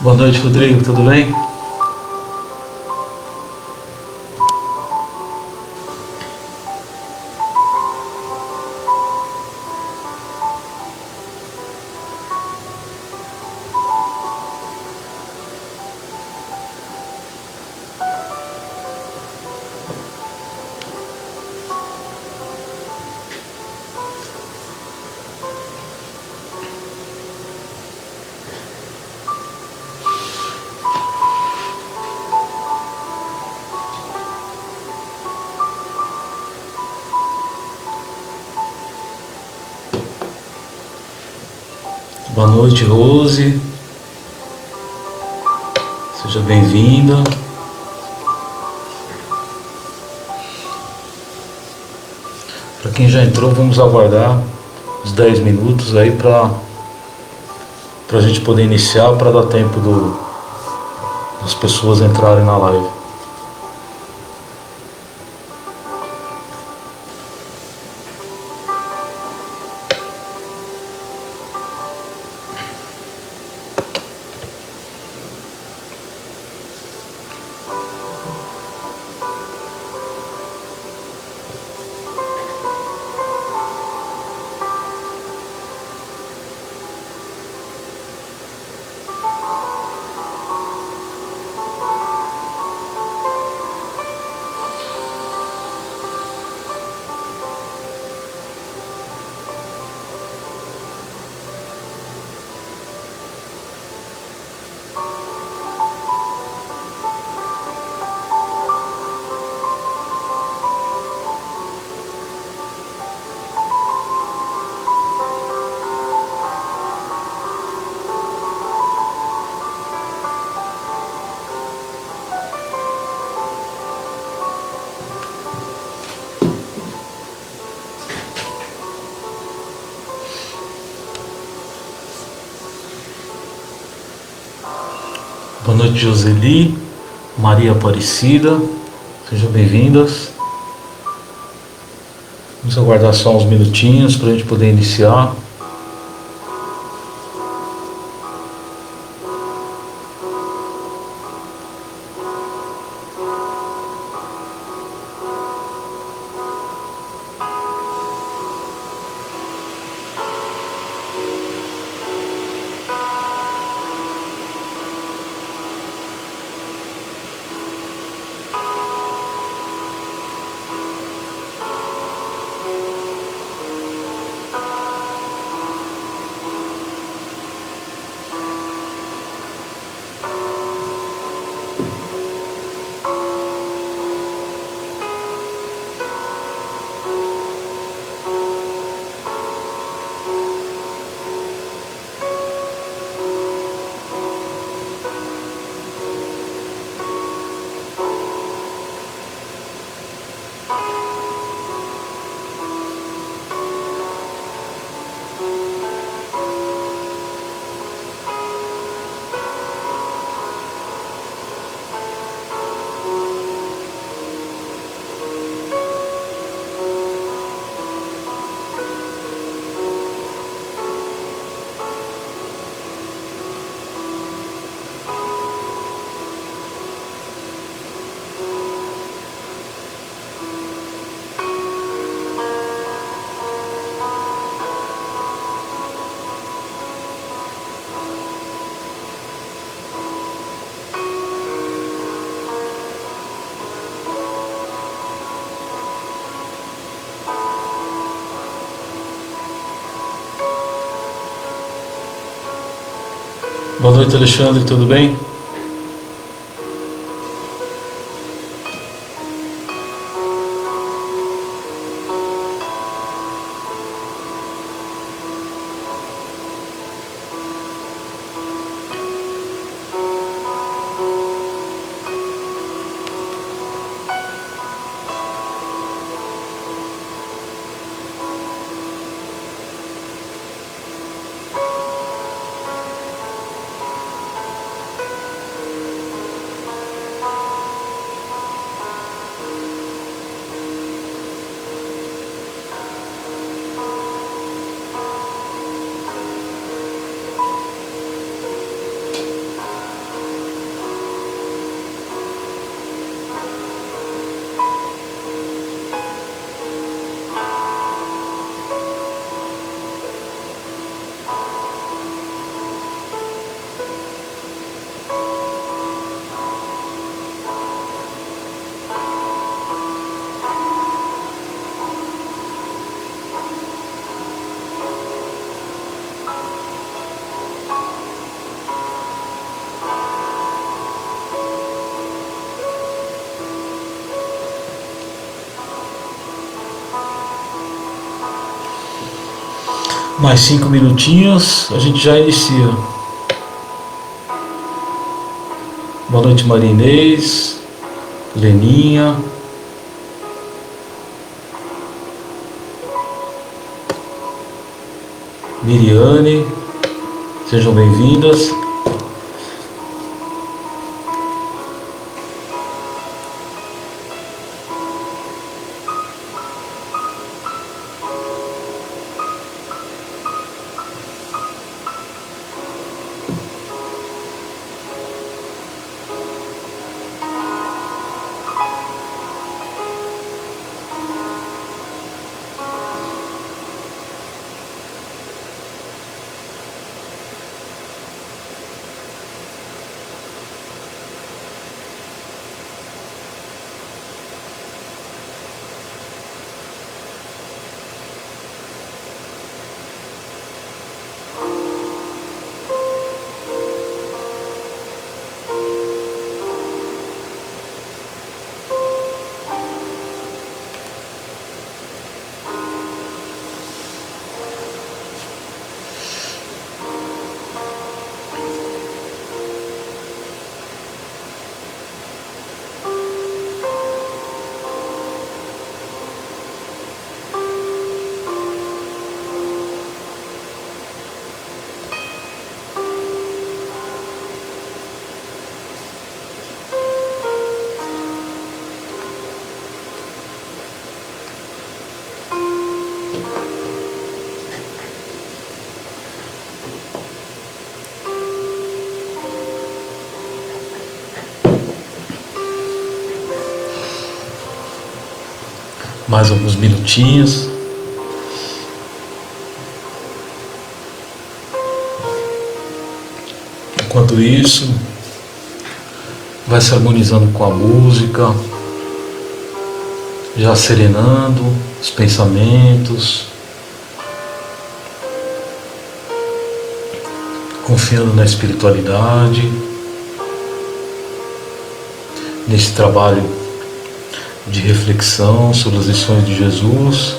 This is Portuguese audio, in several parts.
Boa noite, Rodrigo, tudo bem? Boa noite, Rose, seja bem-vinda. Para quem já entrou, vamos aguardar uns 10 minutos aí para a gente poder iniciar, para dar tempo das pessoas entrarem na live. Boa noite, Joseli, Maria Aparecida, sejam bem-vindas. Vamos aguardar só uns minutinhos para a gente poder iniciar. Boa noite, Alexandre, tudo bem? Mais 5 minutinhos, a gente já inicia. Boa noite, Maria Inês, Leninha, Miriane, sejam bem-vindas. Mais alguns minutinhos. Enquanto isso, vai se harmonizando com a música, já serenando os pensamentos, confiando na espiritualidade, nesse trabalho de reflexão sobre as lições de Jesus.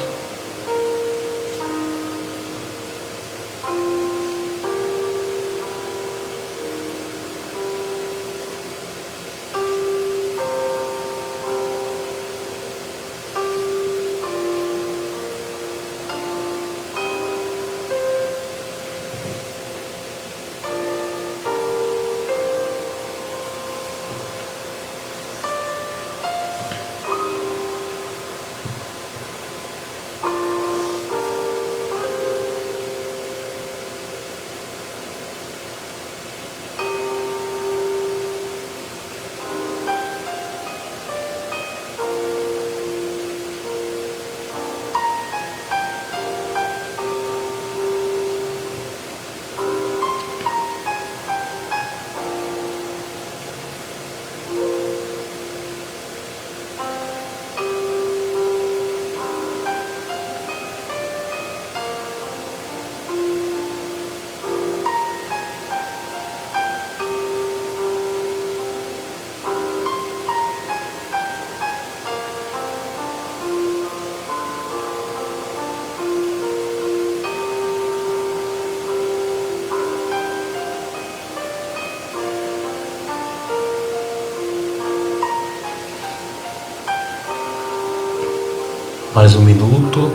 Mais 1 minuto,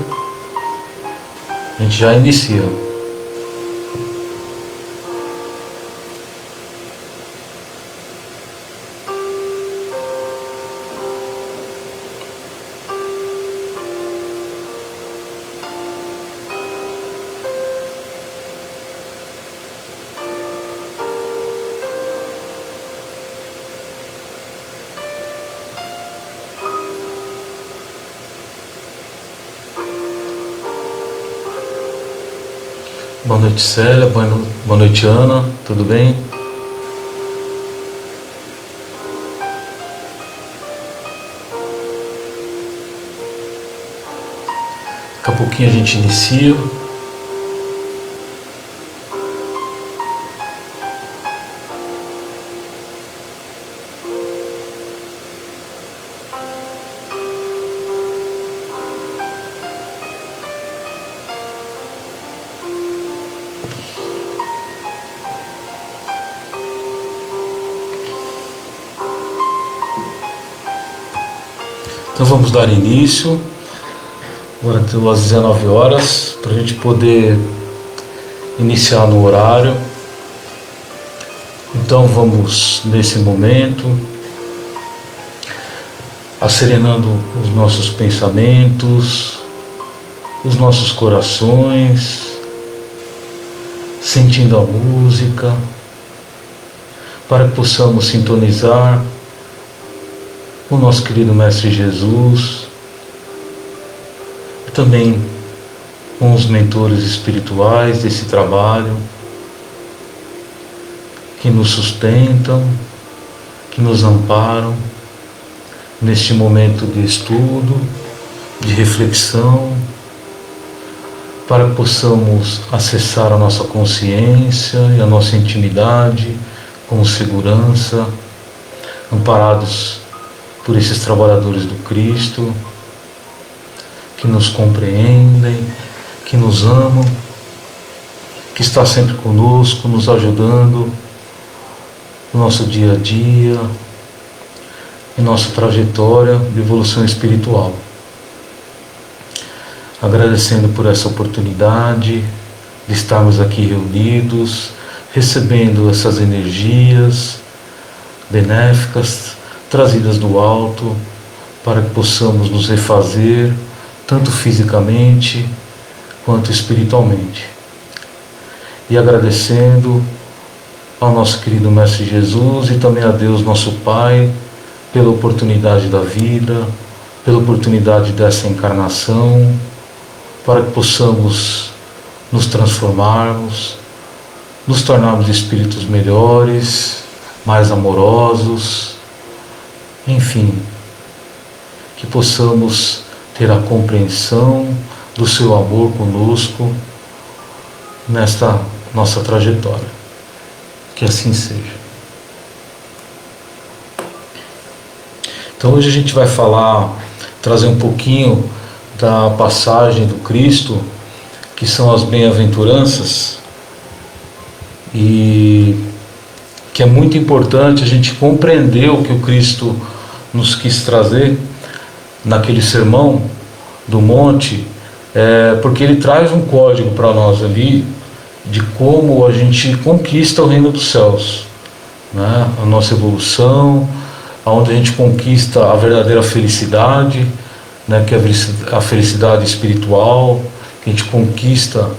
a gente já inicia. Boa noite, Célia. Boa noite, Ana. Tudo bem? Daqui a pouquinho a gente inicia. Então vamos dar início, agora às 19 horas, para a gente poder iniciar no horário. Então vamos, nesse momento, asserenando os nossos pensamentos, os nossos corações, sentindo a música, para que possamos sintonizar o nosso querido Mestre Jesus, e também com os mentores espirituais desse trabalho, que nos sustentam, que nos amparam neste momento de estudo, de reflexão, para que possamos acessar a nossa consciência e a nossa intimidade com segurança, amparados por esses trabalhadores do Cristo, que nos compreendem, que nos amam, que está sempre conosco, nos ajudando no nosso dia a dia, em nossa trajetória de evolução espiritual. Agradecendo por essa oportunidade de estarmos aqui reunidos, recebendo essas energias benéficas trazidas do alto, para que possamos nos refazer, tanto fisicamente quanto espiritualmente. E agradecendo ao nosso querido Mestre Jesus e também a Deus, nosso Pai, pela oportunidade da vida, pela oportunidade dessa encarnação, para que possamos nos transformarmos, nos tornarmos espíritos melhores, mais amorosos, enfim, que possamos ter a compreensão do seu amor conosco nesta nossa trajetória. Que assim seja. Então hoje a gente vai trazer um pouquinho da passagem do Cristo, que são as bem-aventuranças, e que é muito importante a gente compreender o que o Cristo nos quis trazer naquele sermão do monte, porque ele traz um código para nós ali de como a gente conquista o reino dos céus, né? A nossa evolução, onde a gente conquista a verdadeira felicidade, né? Que é a felicidade espiritual, que a gente conquista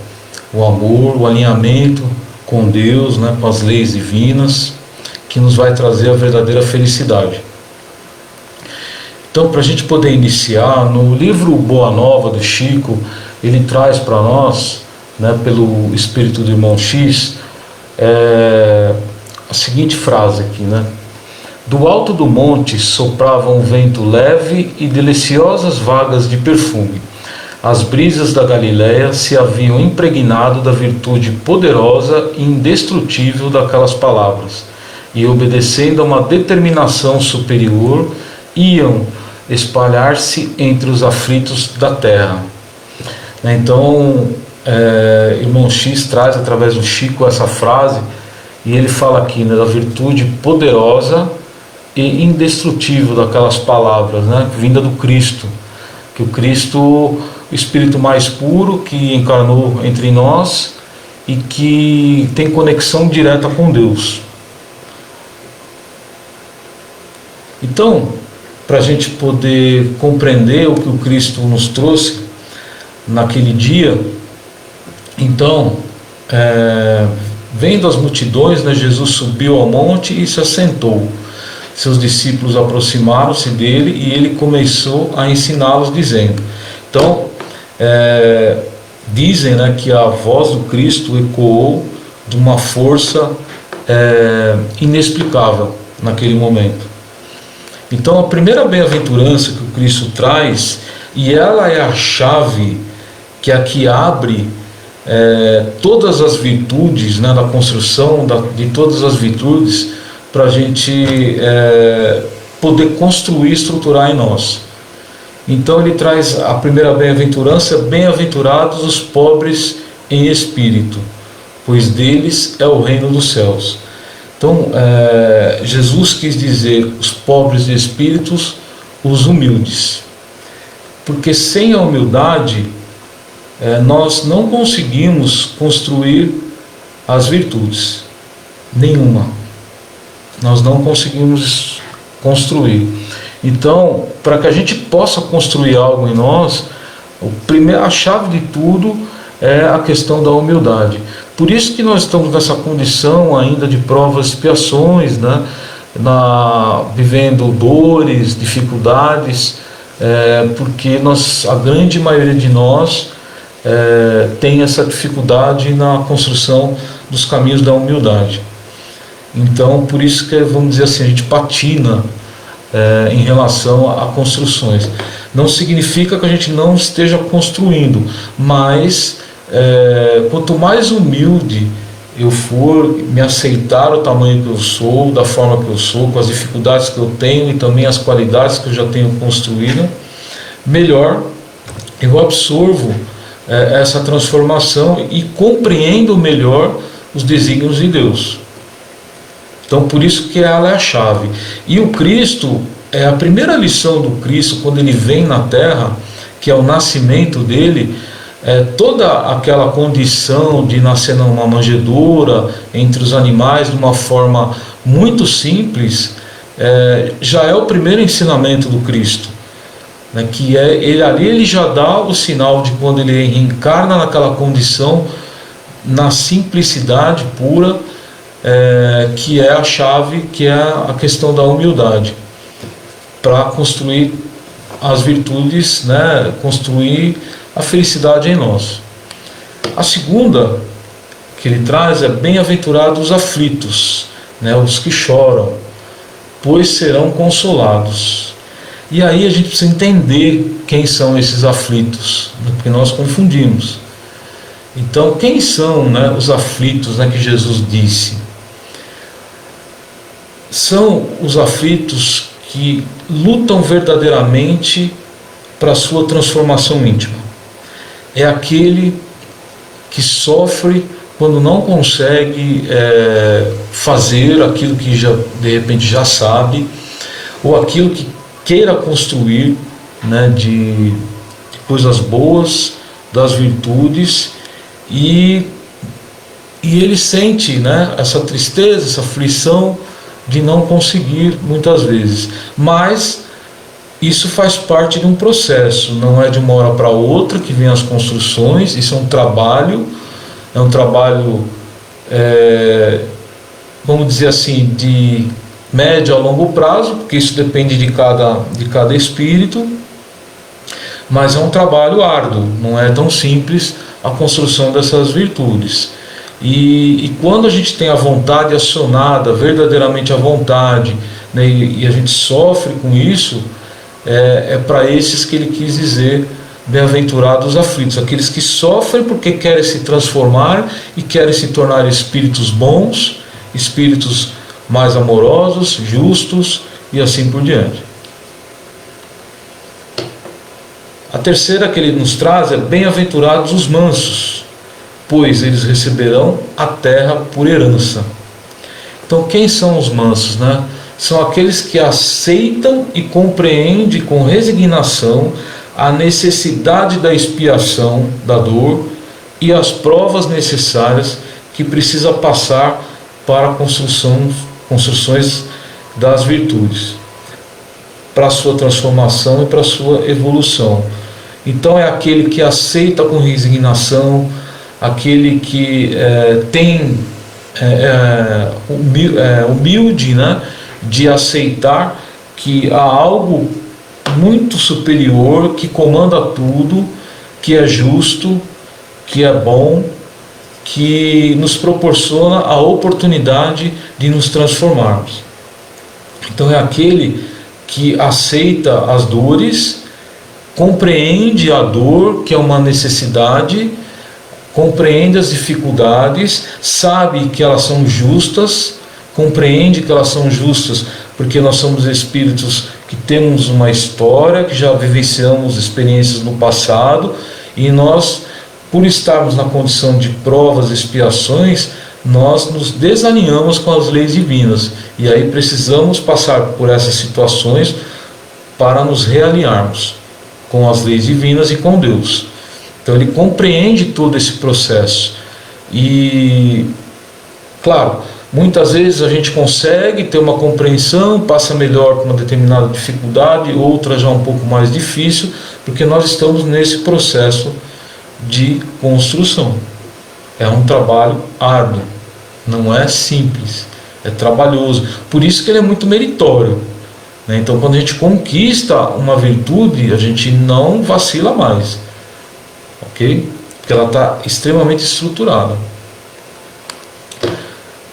o amor, o alinhamento com Deus, né? Com as leis divinas, que nos vai trazer a verdadeira felicidade. Então, para a gente poder iniciar, no livro Boa Nova do Chico, ele traz para nós, né, pelo espírito do irmão X, a seguinte frase aqui, né? Do alto do monte soprava um vento leve e deliciosas vagas de perfume. As brisas da Galileia se haviam impregnado da virtude poderosa e indestrutível daquelas palavras, e obedecendo a uma determinação superior, iam espalhar-se entre os aflitos da terra. Então, irmão X traz através do Chico essa frase, e ele fala aqui, né, da virtude poderosa e indestrutível daquelas palavras, né, vinda do Cristo, que o Cristo, o Espírito mais puro que encarnou entre nós e que tem conexão direta com Deus. Então, para a gente poder compreender o que o Cristo nos trouxe naquele dia, então, vendo as multidões, né, Jesus subiu ao monte e se assentou. Seus discípulos aproximaram-se dele e ele começou a ensiná-los, dizendo. Então, dizem, né, que a voz do Cristo ecoou de uma força inexplicável naquele momento. Então, a primeira bem-aventurança que o Cristo traz, e ela é a chave que aqui abre todas as virtudes, né, da construção de todas as virtudes, para a gente poder construir e estruturar em nós. Então ele traz a primeira bem-aventurança: bem-aventurados os pobres em espírito, pois deles é o reino dos céus. Então Jesus quis dizer os pobres de espíritos, os humildes. porque sem a humildade nós não conseguimos construir as virtudes, nenhuma. Nós não conseguimos construir. Então, para que a gente possa construir algo em nós, a chave de tudo é a questão da humildade. Por isso que nós estamos nessa condição ainda de provas e expiações, né? Vivendo dores, dificuldades, porque a grande maioria de nós tem essa dificuldade na construção dos caminhos da humildade. Então, por isso que, vamos dizer assim, a gente patina em relação a construções. Não significa que a gente não esteja construindo, mas quanto mais humilde eu for, me aceitar o tamanho que eu sou, da forma que eu sou, com as dificuldades que eu tenho e também as qualidades que eu já tenho construído, melhor eu absorvo essa transformação e compreendo melhor os desígnios de Deus. Então, por isso que ela é a chave. E o Cristo, a primeira lição do Cristo, quando ele vem na Terra, que é o nascimento dele, toda aquela condição de nascer numa manjedoura, entre os animais, de uma forma muito simples, já é o primeiro ensinamento do Cristo. Que ele já dá o sinal de quando ele reencarna naquela condição, na simplicidade pura, que é a chave, que é a questão da humildade, para construir as virtudes, construir a felicidade em nós. A segunda que ele traz é: bem-aventurados os aflitos, os que choram, pois serão consolados. E aí a gente precisa entender quem são esses aflitos, porque nós confundimos. Então, quem são os aflitos que Jesus disse? São os aflitos que lutam verdadeiramente para a sua transformação íntima. É aquele que sofre quando não consegue fazer aquilo que de repente já sabe, ou aquilo que queira construir de coisas boas, das virtudes, e ele sente essa tristeza, essa aflição de não conseguir muitas vezes. Mas isso faz parte de um processo, não é de uma hora para outra que vem as construções. Isso é um trabalho, vamos dizer assim, de médio a longo prazo, porque isso depende de cada espírito, mas é um trabalho árduo, não é tão simples a construção dessas virtudes. E quando a gente tem a vontade acionada, verdadeiramente a vontade, e a gente sofre com isso, é para esses que ele quis dizer: bem-aventurados os aflitos, aqueles que sofrem porque querem se transformar e querem se tornar espíritos bons, espíritos mais amorosos, justos e assim por diante. A terceira que ele nos traz é: bem-aventurados os mansos, pois eles receberão a terra por herança. Então, quem são os mansos? São aqueles que aceitam e compreendem com resignação a necessidade da expiação da dor e as provas necessárias que precisa passar para a construções das virtudes, para a sua transformação e para a sua evolução. Então, é aquele que aceita com resignação, aquele que humilde, de aceitar que há algo muito superior que comanda tudo, que é justo, que é bom, que nos proporciona a oportunidade de nos transformarmos. Então, é aquele que aceita as dores, compreende a dor, que é uma necessidade, compreende as dificuldades, sabe que elas são justas, compreende que elas são justas porque nós somos espíritos que temos uma história, que já vivenciamos experiências no passado, e nós, por estarmos na condição de provas e expiações, nós nos desalinhamos com as leis divinas, e aí precisamos passar por essas situações para nos realinharmos. com as leis divinas e com Deus. Então ele compreende todo esse processo. E, claro, muitas vezes a gente consegue ter uma compreensão, passa melhor por uma determinada dificuldade, outra já um pouco mais difícil, porque nós estamos nesse processo de construção. É um trabalho árduo, não é simples, é trabalhoso. Por isso que ele é muito meritório, né? Então, quando a gente conquista uma virtude, a gente não vacila mais, ok? Porque ela está extremamente estruturada.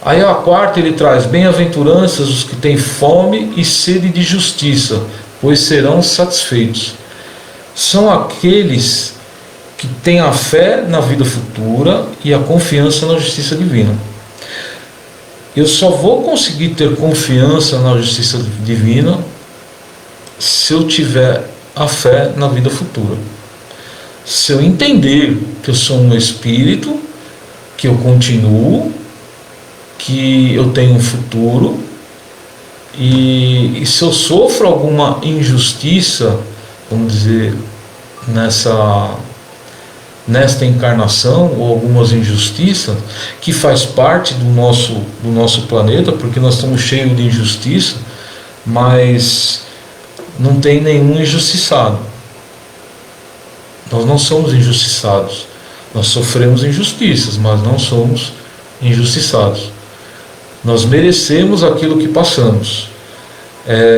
Aí a quarta ele traz: bem-aventuranças os que têm fome e sede de justiça, pois serão satisfeitos. São aqueles que têm a fé na vida futura e a confiança na justiça divina. Eu só vou conseguir ter confiança na justiça divina se eu tiver a fé na vida futura. Se eu entender que eu sou um espírito, que eu continuo, que eu tenho um futuro, e se eu sofro alguma injustiça, vamos dizer, nesta encarnação, ou algumas injustiças, que faz parte do nosso planeta, porque nós estamos cheios de injustiça, mas não tem nenhum injustiçado. Nós não somos injustiçados. Nós sofremos injustiças, mas não somos injustiçados. Nós merecemos aquilo que passamos.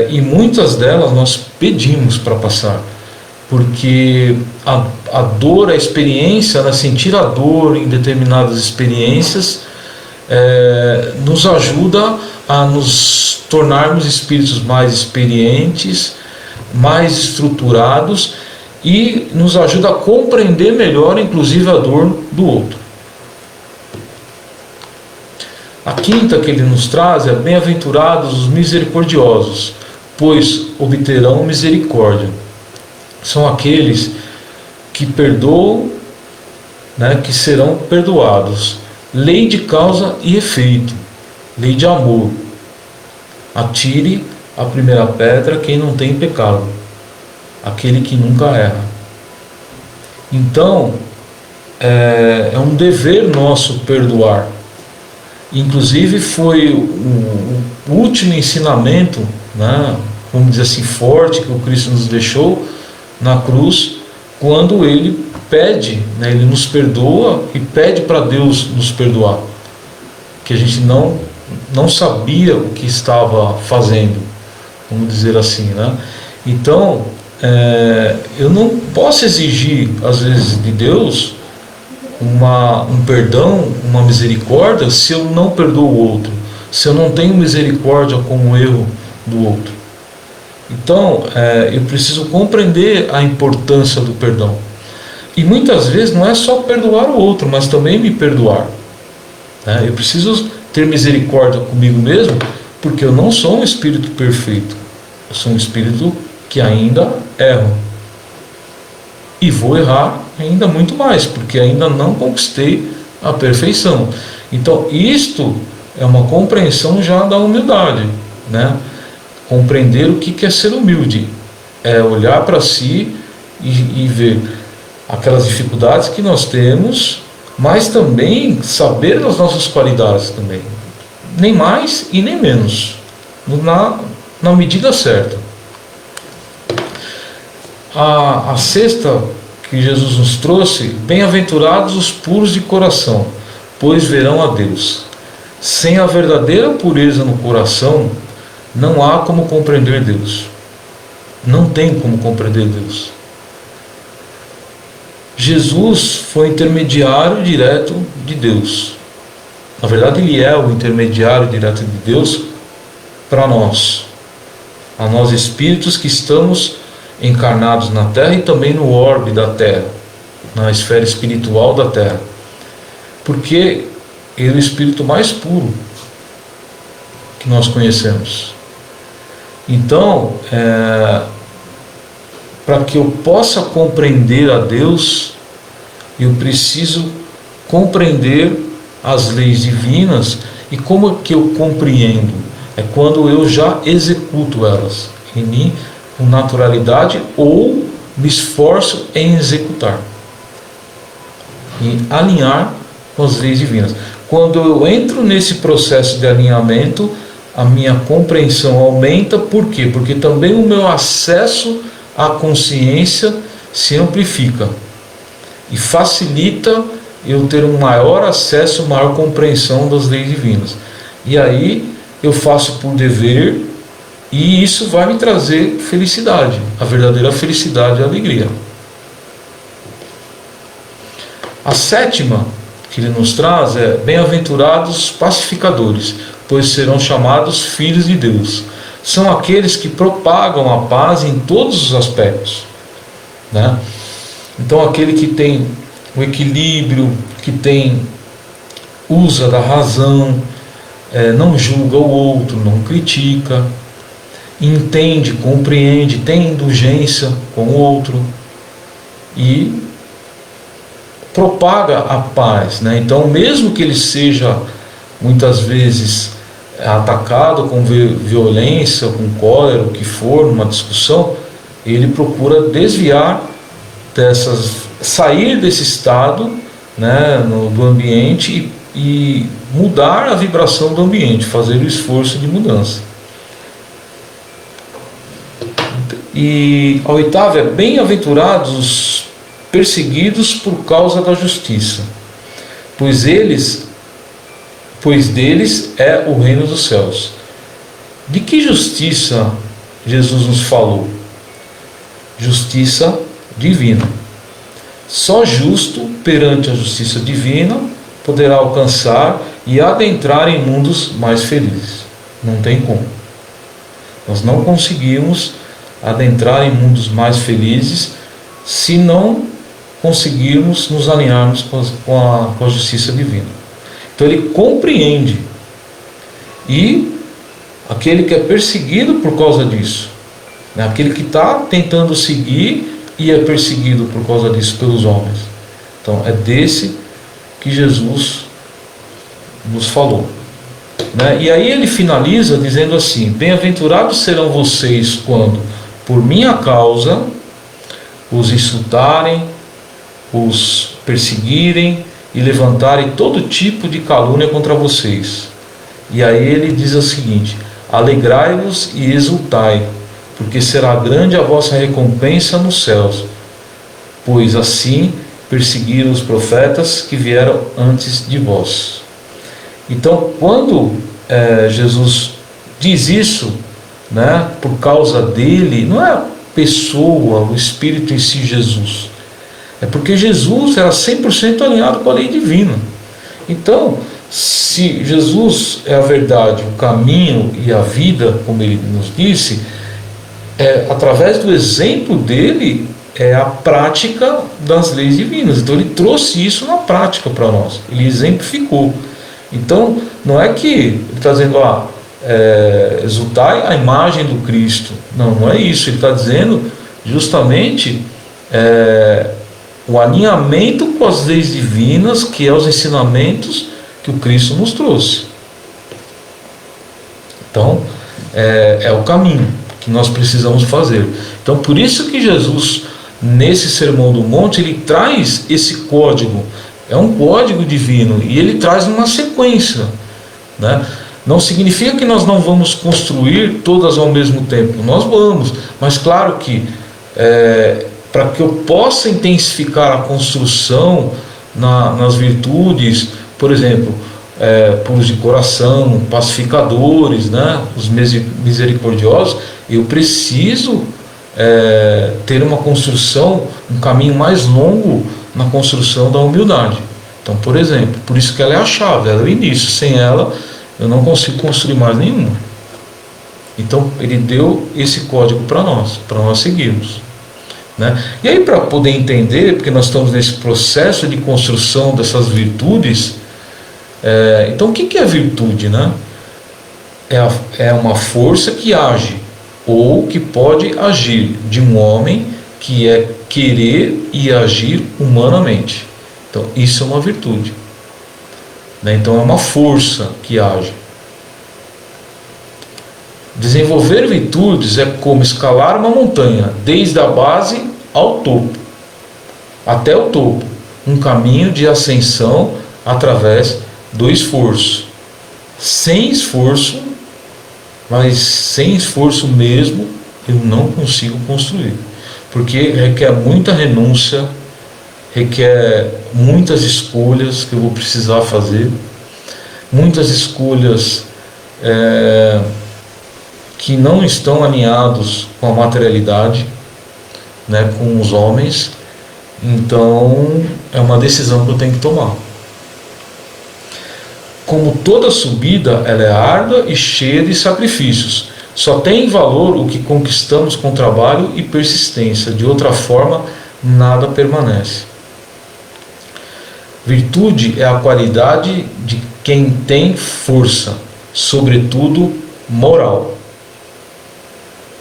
E muitas delas nós pedimos para passar. Porque a dor, a experiência, né, sentir a dor em determinadas experiências, nos ajuda a nos tornarmos espíritos mais experientes, mais estruturados, e nos ajuda a compreender melhor, inclusive, a dor do outro. A quinta que ele nos traz é: bem-aventurados os misericordiosos, pois obterão misericórdia. São aqueles que perdoam, né, que serão perdoados. Lei de causa e efeito, lei de amor. Atire a primeira pedra quem não tem pecado, aquele que nunca erra. Então, é um dever nosso perdoar. Inclusive foi o último ensinamento, né, vamos dizer assim, forte, que o Cristo nos deixou na cruz, quando ele pede, né, ele nos perdoa e pede para Deus nos perdoar, que a gente não sabia o que estava fazendo, vamos dizer assim, né? Então, eu não posso exigir às vezes de Deus um perdão, uma misericórdia, se eu não perdoo o outro, se eu não tenho misericórdia com o erro do outro. Então, eu preciso compreender a importância do perdão. E muitas vezes não é só perdoar o outro, mas também me perdoar. Eu preciso ter misericórdia comigo mesmo, porque eu não sou um espírito perfeito. Eu sou um espírito que ainda erro. E vou errar ainda muito mais, porque ainda não conquistei a perfeição. Então, isto é uma compreensão já da humildade, né? Compreender o que é ser humilde, é olhar para si e ver aquelas dificuldades que nós temos, mas também saber das nossas qualidades também, nem mais e nem menos, na medida certa. A sexta que Jesus nos trouxe: bem-aventurados os puros de coração, pois verão a Deus. Sem a verdadeira pureza no coração, não há como compreender Deus. Não tem como compreender Deus. Jesus foi intermediário direto de Deus. Na verdade, ele é o intermediário direto de Deus para nós, a nós espíritos que estamos encarnados na Terra e também no orbe da Terra, na esfera espiritual da Terra, porque ele é o espírito mais puro que nós conhecemos. Então, para que eu possa compreender a Deus, eu preciso compreender as leis divinas. E como que eu compreendo? É quando eu já executo elas em mim com naturalidade, ou me esforço em executar, em alinhar com as leis divinas. Quando eu entro nesse processo de alinhamento, a minha compreensão aumenta. Por quê? Porque também o meu acesso à consciência se amplifica e facilita eu ter um maior acesso, maior compreensão das leis divinas. E aí eu faço por dever, e isso vai me trazer felicidade, a verdadeira felicidade e alegria. A sétima que ele nos traz é: bem-aventurados pacificadores, pois serão chamados filhos de Deus. São aqueles que propagam a paz em todos os aspectos, né? Então aquele que tem o equilíbrio, que usa da razão, não julga o outro, não critica, entende, compreende, tem indulgência com o outro e propaga a paz, né? Então, mesmo que ele seja muitas vezes atacado com violência, com cólera, o que for, numa discussão, ele procura desviar sair desse estado, né, do ambiente e mudar a vibração do ambiente, fazer o esforço de mudança. E a oitava é: bem-aventurados os perseguidos por causa da justiça, pois deles é o reino dos céus. De que justiça Jesus nos falou? Justiça divina. Só justo perante a justiça divina poderá alcançar e adentrar em mundos mais felizes. Não tem como. Nós não conseguimos adentrar em mundos mais felizes se não conseguirmos nos alinharmos com a justiça divina. Então ele compreende, e aquele que é perseguido por causa disso, né, aquele que está tentando seguir e é perseguido por causa disso pelos homens, então é desse que Jesus nos falou, né? E aí ele finaliza dizendo assim: bem-aventurados serão vocês quando, por minha causa, os insultarem, os perseguirem e levantarem todo tipo de calúnia contra vocês. E aí ele diz o seguinte: alegrai-vos e exultai, porque será grande a vossa recompensa nos céus, pois assim perseguiram os profetas que vieram antes de vós. Então, quando Jesus diz isso, né, por causa dele, não é a pessoa, o Espírito em si, Jesus, é porque Jesus era 100% alinhado com a lei divina. Então, se Jesus é a verdade, o caminho e a vida, como ele nos disse, através do exemplo dele, é a prática das leis divinas. Então ele trouxe isso na prática para nós, ele exemplificou. Então não é que ele está dizendo exultai a imagem do Cristo, não é isso. Ele está dizendo justamente o alinhamento com as leis divinas, que é os ensinamentos que o Cristo nos trouxe. Então é o caminho que nós precisamos fazer. Então por isso que Jesus, nesse Sermão do Monte, ele traz esse código, é um código divino, e ele traz uma sequência, né? Não significa que nós não vamos construir todas ao mesmo tempo, nós vamos, mas claro que para que eu possa intensificar a construção nas virtudes, por exemplo, puros de coração, pacificadores, né? Os misericordiosos, eu preciso ter uma construção, um caminho mais longo na construção da humildade. Então, por exemplo, por isso que ela é a chave, ela é o início. Sem ela eu não consigo construir mais nenhuma. Então ele deu esse código para nós seguirmos, né? E aí, para poder entender, porque nós estamos nesse processo de construção dessas virtudes, então o que é virtude, né? É uma força que age ou que pode agir de um homem, que é querer e agir humanamente. Então isso é uma virtude, né? Então é uma força que age. Desenvolver virtudes é como escalar uma montanha, desde a base ao topo, até o topo, um caminho de ascensão através do esforço. Sem esforço, mas sem esforço mesmo, eu não consigo construir, porque requer muita renúncia, requer muitas escolhas que eu vou precisar fazer, muitas escolhas que não estão alinhados com a materialidade, né, com os homens. Então é uma decisão que eu tenho que tomar. Como toda subida, ela é árdua e cheia de sacrifícios. Só tem valor o que conquistamos com trabalho e persistência. De outra forma, nada permanece. Virtude é a qualidade de quem tem força, sobretudo moral.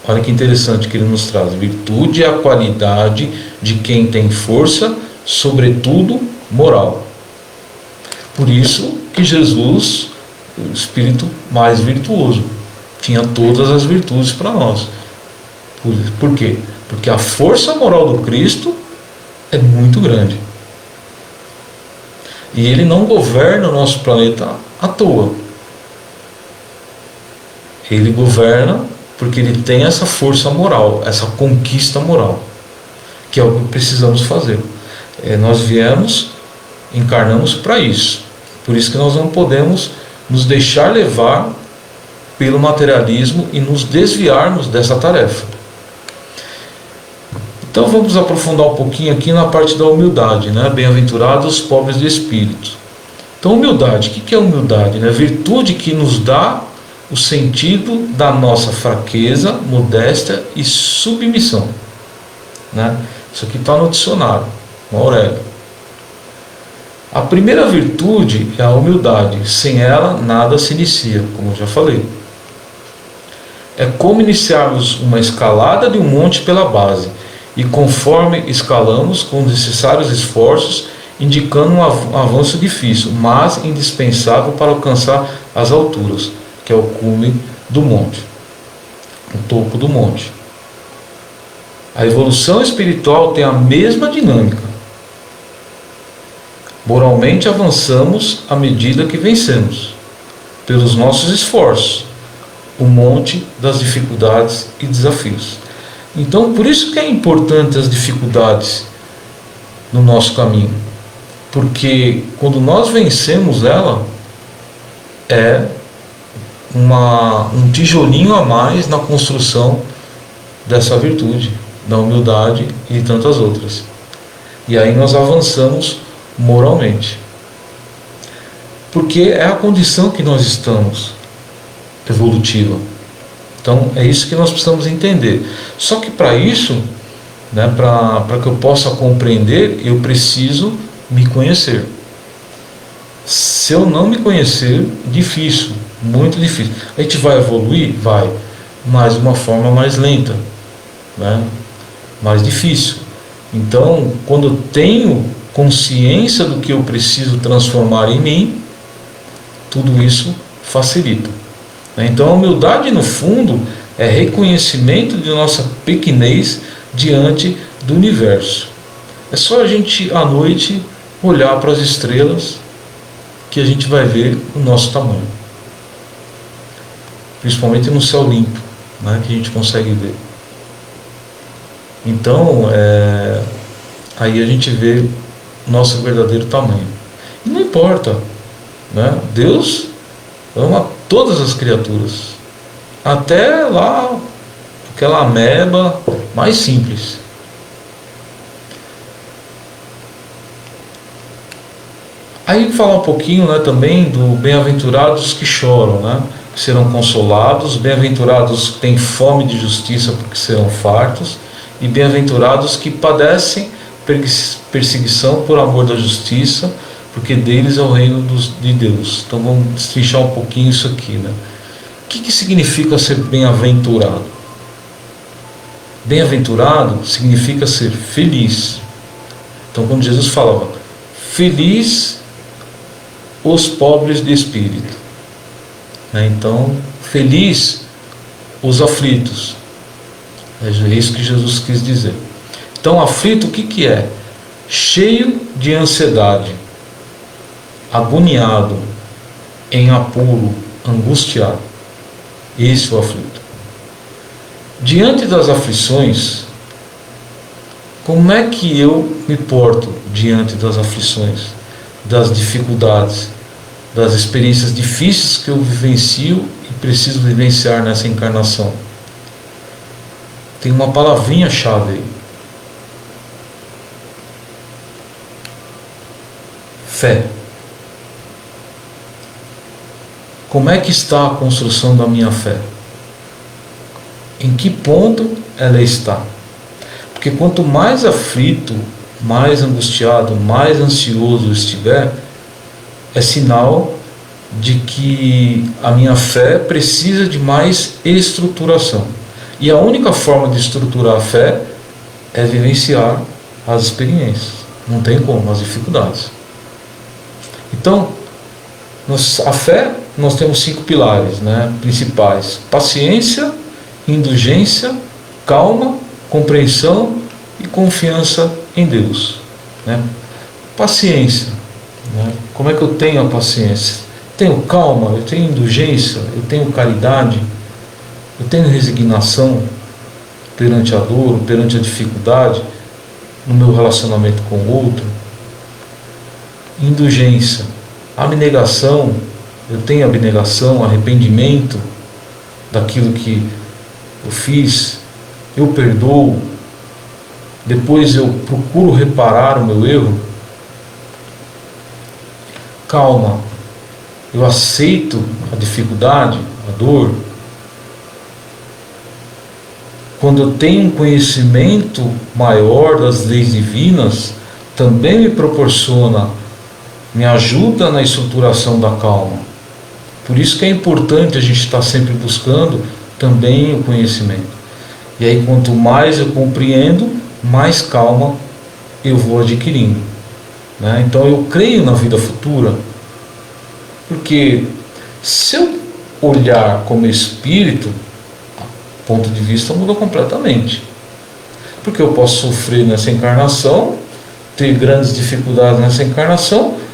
Olha que interessante que ele nos traz. Virtude é a qualidade de quem tem força, sobretudo moral. Por isso que Jesus, o Espírito mais virtuoso, tinha todas as virtudes para nós. Por quê? Porque a força moral do Cristo é muito grande. E Ele não governa o nosso planeta à toa. Ele governa porque Ele tem essa força moral, essa conquista moral, que é o que precisamos fazer. Nós encarnamos para isso. Por isso que nós não podemos nos deixar levar pelo materialismo e nos desviarmos dessa tarefa. Então vamos aprofundar um pouquinho aqui na parte da humildade, né? Bem-aventurados os pobres de espírito. Então humildade, o que é humildade? Virtude que nos dá o sentido da nossa fraqueza, modéstia e submissão, né? Isso aqui está no dicionário, no Aurélio. A primeira virtude é a humildade. Sem ela, nada se inicia, como eu já falei. É como iniciarmos uma escalada de um monte pela base, e conforme escalamos, com necessários esforços, indicando um avanço difícil, mas indispensável para alcançar as alturas, que é o cume do monte, o topo do monte. A evolução espiritual tem a mesma dinâmica. Moralmente avançamos à medida que vencemos, pelos nossos esforços, o monte das dificuldades e desafios. Então, por isso que é importante as dificuldades no nosso caminho, porque quando nós vencemos ela, é um tijolinho a mais na construção dessa virtude, da humildade e tantas outras. E aí nós avançamos moralmente, porque é a condição que nós estamos evolutiva. Então é isso que nós precisamos entender. Só que para isso, né, para que eu possa compreender, eu preciso me conhecer. Se eu não me conhecer, difícil, muito difícil. A gente vai evoluir? Vai, mas de uma forma mais lenta, né, mais difícil. Então, quando eu tenho consciência do que eu preciso transformar em mim, tudo isso facilita. Então a humildade, no fundo, é reconhecimento de nossa pequenez diante do universo. É só a gente à noite olhar para as estrelas que a gente vai ver o nosso tamanho, principalmente no céu limpo, né, que a gente consegue ver. Então aí a gente vê nosso verdadeiro tamanho. E não importa, né? Deus ama todas as criaturas, até lá aquela ameba mais simples. Aí falar um pouquinho, né, também do bem-aventurados que choram, né, que serão consolados, bem-aventurados que têm fome de justiça, porque serão fartos, e bem-aventurados que padecem perseguição por amor da justiça, porque deles é o reino de Deus. Então vamos destrinchar um pouquinho isso aqui, né? O que significa ser bem-aventurado? Bem-aventurado significa ser feliz. Então quando Jesus falava, feliz os pobres de espírito, né? Então feliz os aflitos, é isso que Jesus quis dizer. Então, aflito, o que que é? Cheio de ansiedade, agoniado, em apuro, angustiado. Esse é o aflito. Diante das aflições, como é que eu me porto diante das aflições, das dificuldades, das experiências difíceis que eu vivencio e preciso vivenciar nessa encarnação? Tem uma palavrinha-chave aí. Fé. Como é que está a construção da minha fé? Em que ponto ela está? Porque quanto mais aflito, mais angustiado, mais ansioso eu estiver, é sinal de que a minha fé precisa de mais estruturação. E a única forma de estruturar a fé é vivenciar as experiências. Não tem como, as dificuldades. Então, a fé, nós temos 5 pilares, né, principais: paciência, indulgência, calma, compreensão e confiança em Deus, né? Paciência, né? Como é que eu tenho a paciência? Tenho calma, eu tenho indulgência, eu tenho caridade, eu tenho resignação perante a dor, perante a dificuldade, no meu relacionamento com o outro. Indulgência, abnegação, eu tenho abnegação, arrependimento daquilo que eu fiz, eu perdoo, depois eu procuro reparar o meu erro. Calma, eu aceito a dificuldade, a dor. Quando eu tenho um conhecimento maior das leis divinas, também me proporciona, me ajuda na estruturação da calma. Por isso que é importante a gente estar sempre buscando também o conhecimento. E aí, quanto mais eu compreendo, mais calma eu vou adquirindo, né? Então eu creio na vida futura, porque se eu olhar como espírito, o ponto de vista muda completamente. Porque eu posso sofrer nessa encarnação, ter grandes dificuldades nessa encarnação,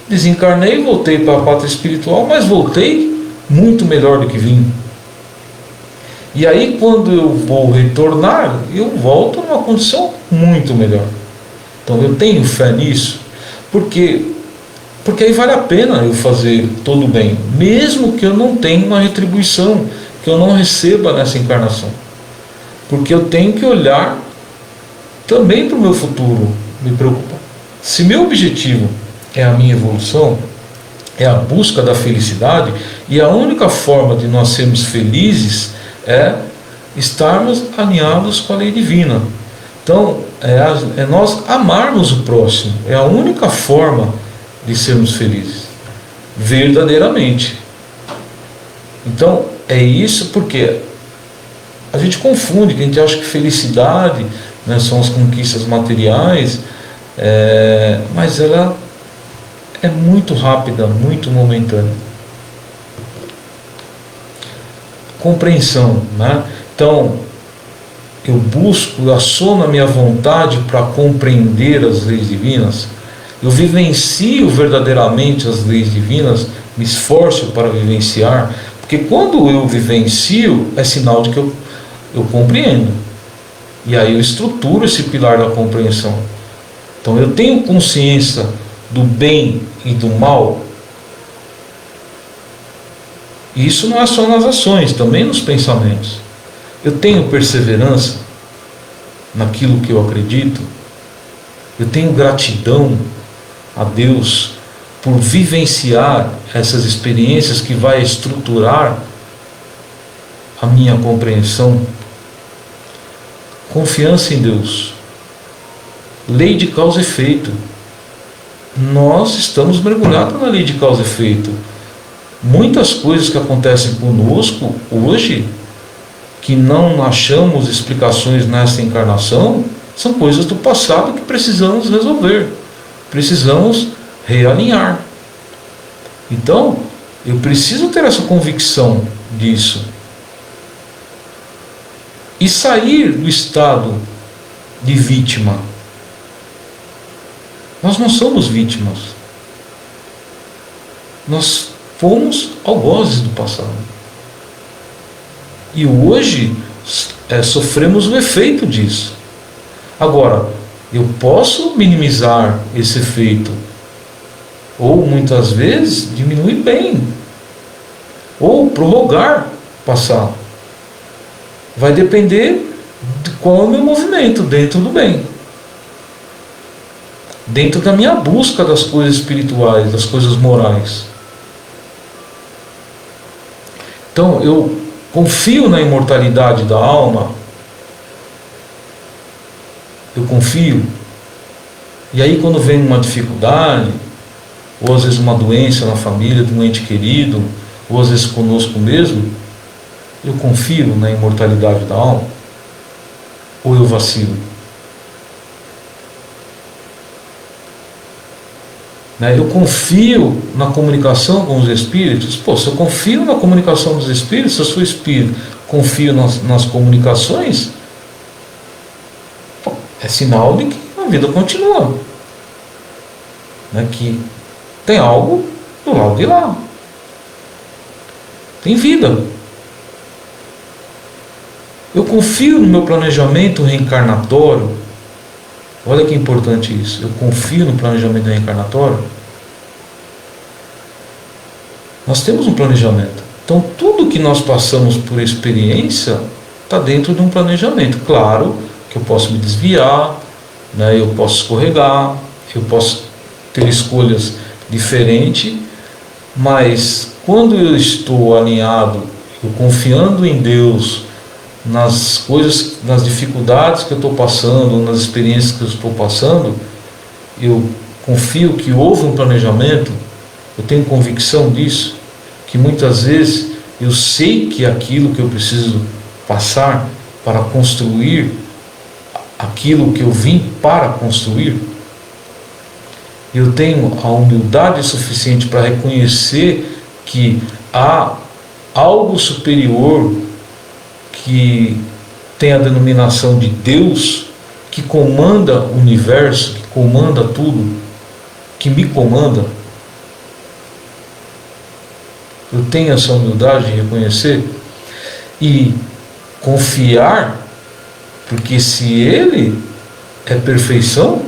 desencarnei, voltei para a pátria espiritual, mas voltei muito melhor do que vim. E aí, quando eu vou retornar, eu volto numa condição muito melhor. Então eu tenho fé nisso, porque aí vale a pena eu fazer todo o bem, mesmo que eu não tenha uma retribuição, que eu não receba nessa encarnação. Porque eu tenho que olhar também para o meu futuro, me preocupar. Se meu objetivo é a minha evolução, é a busca da felicidade, e a única forma de nós sermos felizes é estarmos alinhados com a lei divina. Então, é nós amarmos o próximo, é a única forma de sermos felizes, verdadeiramente. Então, é isso, porque a gente confunde, que a gente acha que felicidade, né, são as conquistas materiais, mas ela é muito rápida, muito momentânea. Compreensão, né? Então, eu busco, eu assomo a minha vontade para compreender as leis divinas, eu vivencio verdadeiramente as leis divinas, me esforço para vivenciar, porque quando eu vivencio, é sinal de que eu compreendo. E aí eu estruturo esse pilar da compreensão. Então eu tenho consciência do bem e do mal. E isso não é só nas ações, também nos pensamentos. Eu tenho perseverança naquilo que eu acredito. Eu tenho gratidão a Deus por vivenciar essas experiências que vai estruturar a minha compreensão. Confiança em Deus. Lei de causa e efeito. Nós estamos mergulhados na lei de causa e efeito. Muitas coisas que acontecem conosco hoje, que não achamos explicações nessa encarnação, são coisas do passado que precisamos resolver, precisamos realinhar. Então, eu preciso ter essa convicção disso e sair do estado de vítima. Nós não somos vítimas. Nós fomos algozes do passado. E hoje sofremos o efeito disso. Agora, eu posso minimizar esse efeito, ou muitas vezes diminuir bem, ou prorrogar o passado. Vai depender de qual é o meu movimento dentro do bem, dentro da minha busca das coisas espirituais, das coisas morais. Então eu confio na imortalidade da alma, eu confio. E aí quando vem uma dificuldade, ou às vezes uma doença na família de um ente querido, ou às vezes conosco mesmo, eu confio na imortalidade da alma, ou eu vacilo? Eu confio na comunicação com os espíritos. Se eu confio na comunicação dos espíritos, se eu sou espírito, confio nas comunicações, é sinal de que a vida continua, que tem algo do lado de lá, tem vida. Eu confio no meu planejamento reencarnatório. Olha que importante isso. Eu confio no planejamento reencarnatório. Nós temos um planejamento. Então tudo que nós passamos por experiência está dentro de um planejamento. Claro que eu posso me desviar, eu posso escorregar, eu posso ter escolhas diferentes, mas quando eu estou alinhado, eu confiando em Deus, nas coisas, nas dificuldades que eu estou passando, nas experiências que eu estou passando, eu confio que houve um planejamento, eu tenho convicção disso, que muitas vezes eu sei que aquilo que eu preciso passar para construir aquilo que eu vim para construir, eu tenho a humildade suficiente para reconhecer que há algo superior que tem a denominação de Deus, que comanda o universo, que comanda tudo, que me comanda. Eu tenho essa humildade de reconhecer e confiar, porque se Ele é perfeição,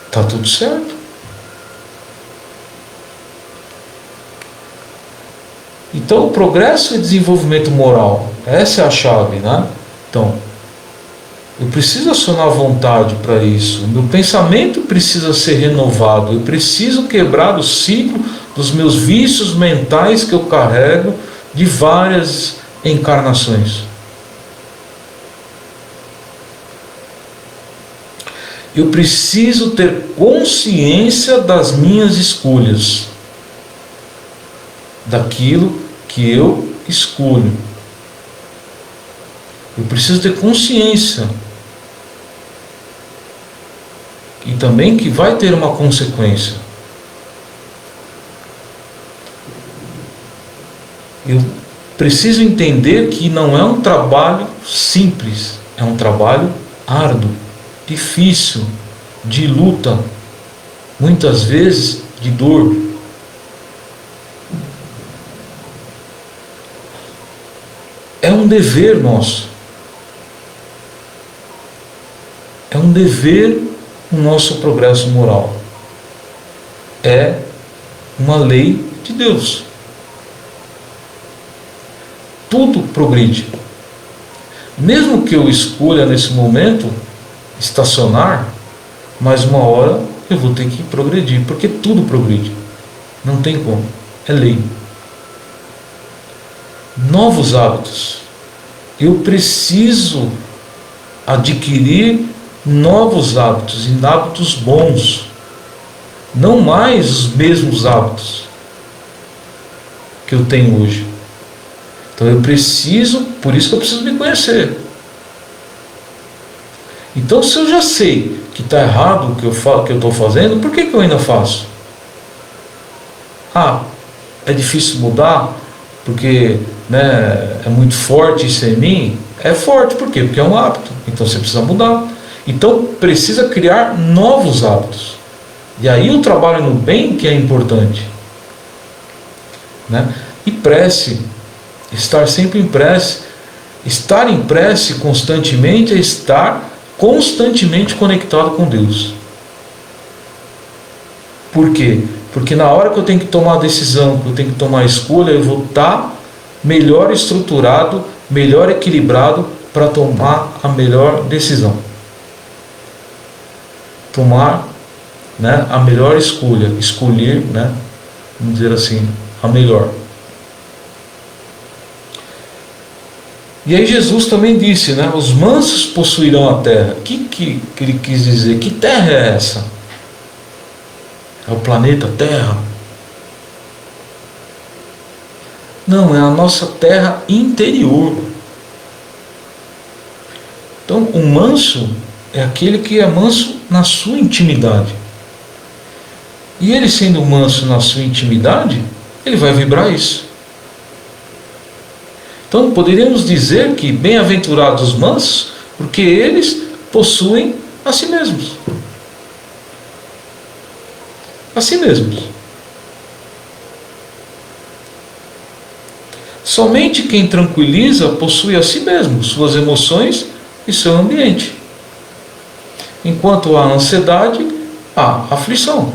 está tudo certo. Então o progresso e desenvolvimento moral, essa é a chave, Então, eu preciso acionar a vontade para isso, meu pensamento precisa ser renovado, eu preciso quebrar o ciclo dos meus vícios mentais que eu carrego de várias encarnações. Eu preciso ter consciência das minhas escolhas, daquilo que eu escolho. Eu preciso ter consciência. E também que vai ter uma consequência. Eu preciso entender que não é um trabalho simples, é um trabalho árduo, difícil, de luta, muitas vezes de dor. É um dever nosso. É um dever o nosso progresso moral. É uma lei de Deus. Tudo progride. Mesmo que eu escolha nesse momento estacionar, mas uma hora eu vou ter que progredir, porque tudo progride. Não tem como. É lei. Novos hábitos. Eu preciso adquirir novos hábitos, e hábitos bons, não mais os mesmos hábitos que eu tenho hoje. Então eu preciso, por isso que eu preciso me conhecer. Então se eu já sei que está errado o que eu estou fazendo, por que eu ainda faço? É difícil mudar, porque é muito forte isso em mim. É forte, por quê? Porque é um hábito, então você precisa mudar. Então precisa criar novos hábitos. E aí o trabalho no bem que é importante, né? E prece, estar sempre em prece. Estar em prece constantemente é estar constantemente conectado com Deus. Por quê? Porque na hora que eu tenho que tomar a decisão, que eu tenho que tomar a escolha, eu vou estar melhor estruturado, melhor equilibrado para tomar a melhor decisão. Tomar, né, a melhor escolha, escolher, né, vamos dizer assim, a melhor. E aí Jesus também disse, né, os mansos possuirão a terra. O que ele quis dizer? Que terra é essa? É o planeta Terra? Não, é a nossa terra interior. Então, o manso é aquele que é manso na sua intimidade. E ele sendo manso na sua intimidade, ele vai vibrar isso. Então, poderíamos dizer que bem-aventurados os mansos, porque eles possuem a si mesmos. A si mesmos. Somente quem tranquiliza possui a si mesmo, suas emoções e seu ambiente. Enquanto há ansiedade, há aflição.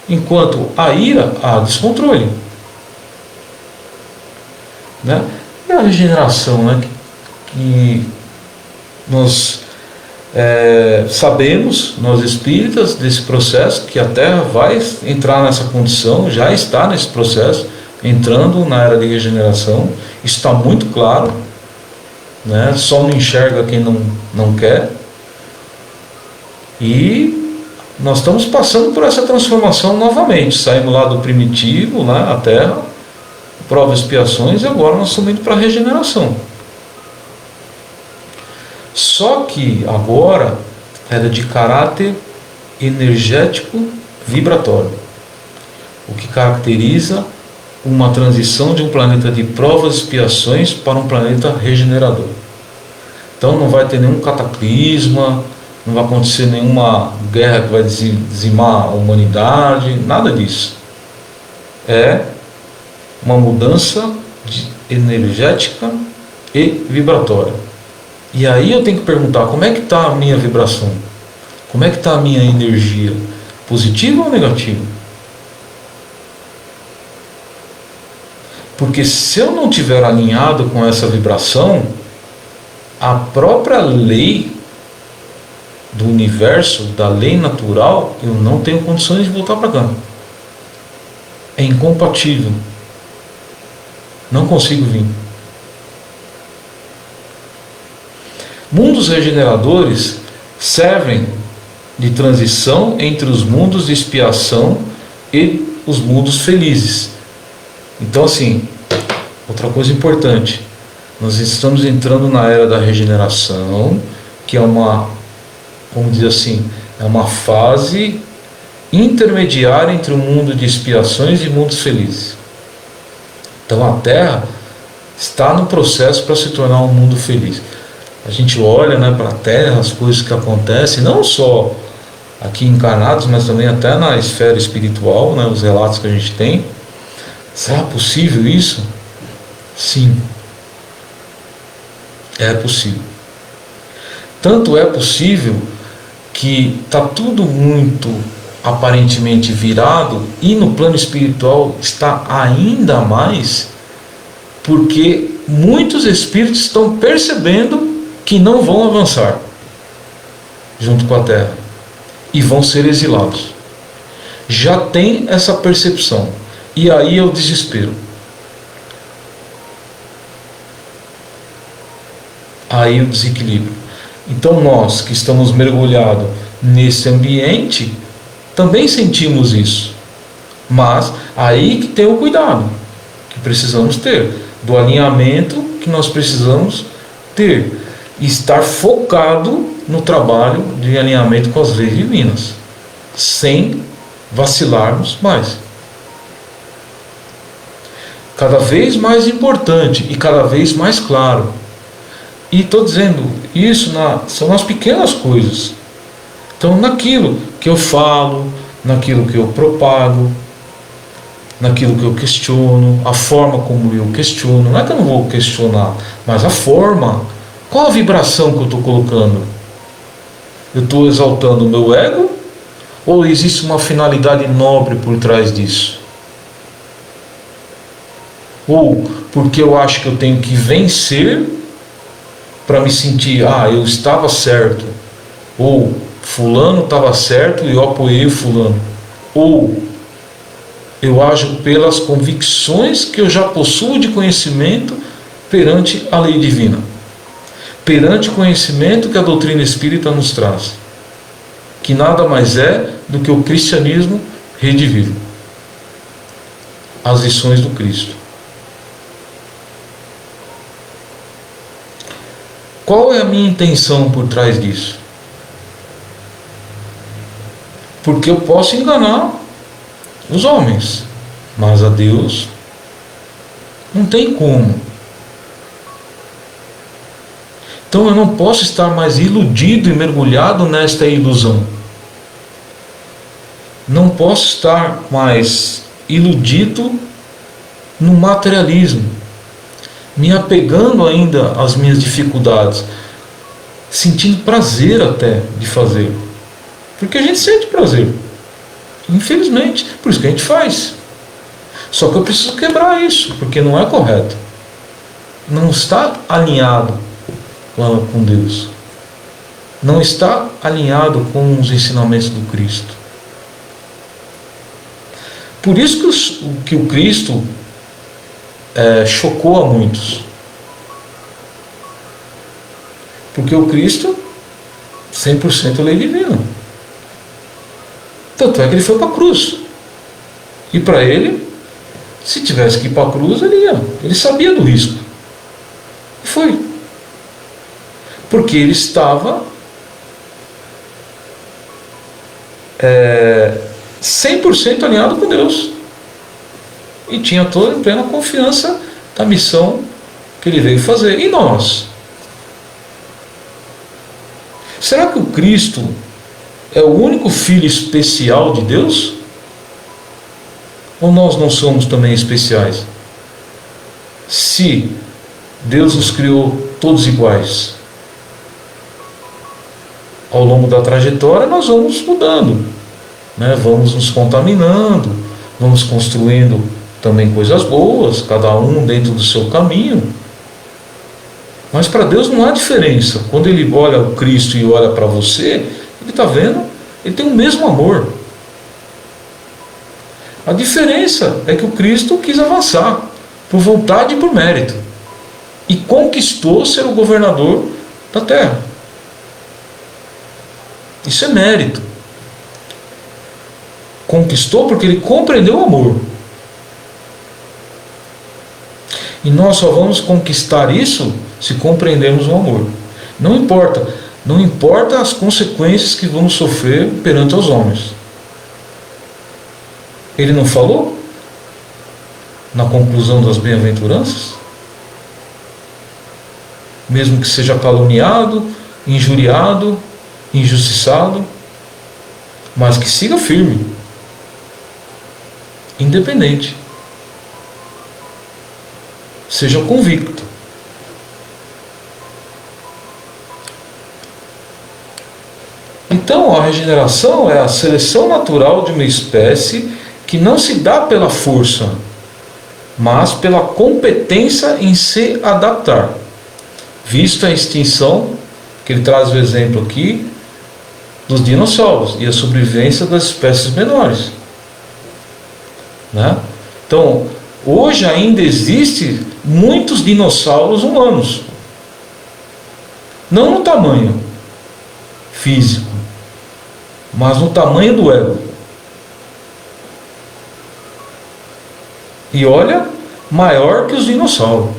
Enquanto há ira, há descontrole. Né? E a regeneração, né? Que nós sabemos, nós espíritas, desse processo, que a Terra vai entrar nessa condição, já está nesse processo, entrando na era de regeneração, está muito claro, né? Só não enxerga quem não quer. E nós estamos passando por essa transformação novamente, saímos lá do primitivo, né? A Terra, prova, expiações, e agora nós estamos indo para a regeneração. Só que agora ela é de caráter energético vibratório, o que caracteriza uma transição de um planeta de provas e expiações para um planeta regenerador. Então não vai ter nenhum cataclisma, não vai acontecer nenhuma guerra que vai dizimar a humanidade, nada disso. É uma mudança energética e vibratória. E aí eu tenho que perguntar, como é que está a minha vibração? Como é que está a minha energia? Positiva ou negativa? Porque se eu não estiver alinhado com essa vibração, a própria lei do universo, da lei natural, eu não tenho condições de voltar para cá. É incompatível. Não consigo vir. Mundos regeneradores servem de transição entre os mundos de expiação e os mundos felizes. Então, assim, outra coisa importante, nós estamos entrando na era da regeneração, que é uma, vamos dizer assim, é uma fase intermediária entre o mundo de expiações e mundos felizes. Então a Terra está no processo para se tornar um mundo feliz. A gente olha, né, para a Terra, as coisas que acontecem, não só aqui encarnados, mas também até na esfera espiritual, né, os relatos que a gente tem. Será possível isso? Sim. É possível. Tanto é possível que está tudo muito aparentemente virado, e no plano espiritual está ainda mais, porque muitos espíritos estão percebendo que não vão avançar junto com a Terra e vão ser exilados. Já tem essa percepção, e aí é o desespero. Aí o desequilíbrio. Então nós que estamos mergulhados nesse ambiente também sentimos isso, mas aí que tem o cuidado que precisamos ter, do alinhamento que nós precisamos ter, e estar focado no trabalho de alinhamento com as leis divinas, sem vacilarmos mais. Cada vez mais importante e cada vez mais claro. E estou dizendo, isso são nas pequenas coisas. Então, naquilo que eu falo, naquilo que eu propago, naquilo que eu questiono, a forma como eu questiono. Não é que eu não vou questionar, mas a forma. Qual a vibração que eu estou colocando? Eu estou exaltando o meu ego? Ou existe uma finalidade nobre por trás disso? Ou porque eu acho que eu tenho que vencer para me sentir, eu estava certo, ou fulano estava certo e eu apoiei o fulano, ou eu ajo pelas convicções que eu já possuo de conhecimento perante a lei divina, perante o conhecimento que a doutrina espírita nos traz, que nada mais é do que o cristianismo redivivo, as lições do Cristo. Qual é a minha intenção por trás disso? Porque eu posso enganar os homens, mas a Deus não tem como. Então eu não posso estar mais iludido e mergulhado nesta ilusão. Não posso estar mais iludido no materialismo, me apegando ainda às minhas dificuldades, sentindo prazer até de fazer. Porque a gente sente prazer, infelizmente, por isso que a gente faz. Só que eu preciso quebrar isso, porque não é correto. Não está alinhado com Deus. Não está alinhado com os ensinamentos do Cristo. Por isso que o Cristo chocou a muitos. Porque o Cristo, 100% lei divina. Tanto é que ele foi para a cruz. E para ele, se tivesse que ir para a cruz, ele ia. Ele sabia do risco. E foi. Porque ele estava 100% alinhado com Deus. E tinha toda a plena confiança da missão que ele veio fazer. E nós? Será que o Cristo é o único filho especial de Deus? Ou nós não somos também especiais? Se Deus nos criou todos iguais, ao longo da trajetória nós vamos mudando, né? Vamos nos contaminando, vamos construindo também coisas boas, cada um dentro do seu caminho. Mas para Deus não há diferença. Quando Ele olha o Cristo e olha para você, Ele está vendo, Ele tem o mesmo amor. A diferença é que o Cristo quis avançar, por vontade e por mérito, e conquistou ser o governador da terra. Isso é mérito. Conquistou porque ele compreendeu o amor. E nós só vamos conquistar isso se compreendermos o amor. Não importa as consequências que vamos sofrer perante os homens. Ele não falou na conclusão das bem-aventuranças? Mesmo que seja caluniado, injuriado, injustiçado, mas que siga firme, independente, seja convicto. Então a regeneração é a seleção natural de uma espécie que não se dá pela força, mas pela competência em se adaptar, visto a extinção, que ele traz o exemplo aqui, dos dinossauros e a sobrevivência das espécies menores, né? Então, hoje ainda existem muitos dinossauros humanos, não no tamanho físico, mas no tamanho do ego. E olha, maior que os dinossauros.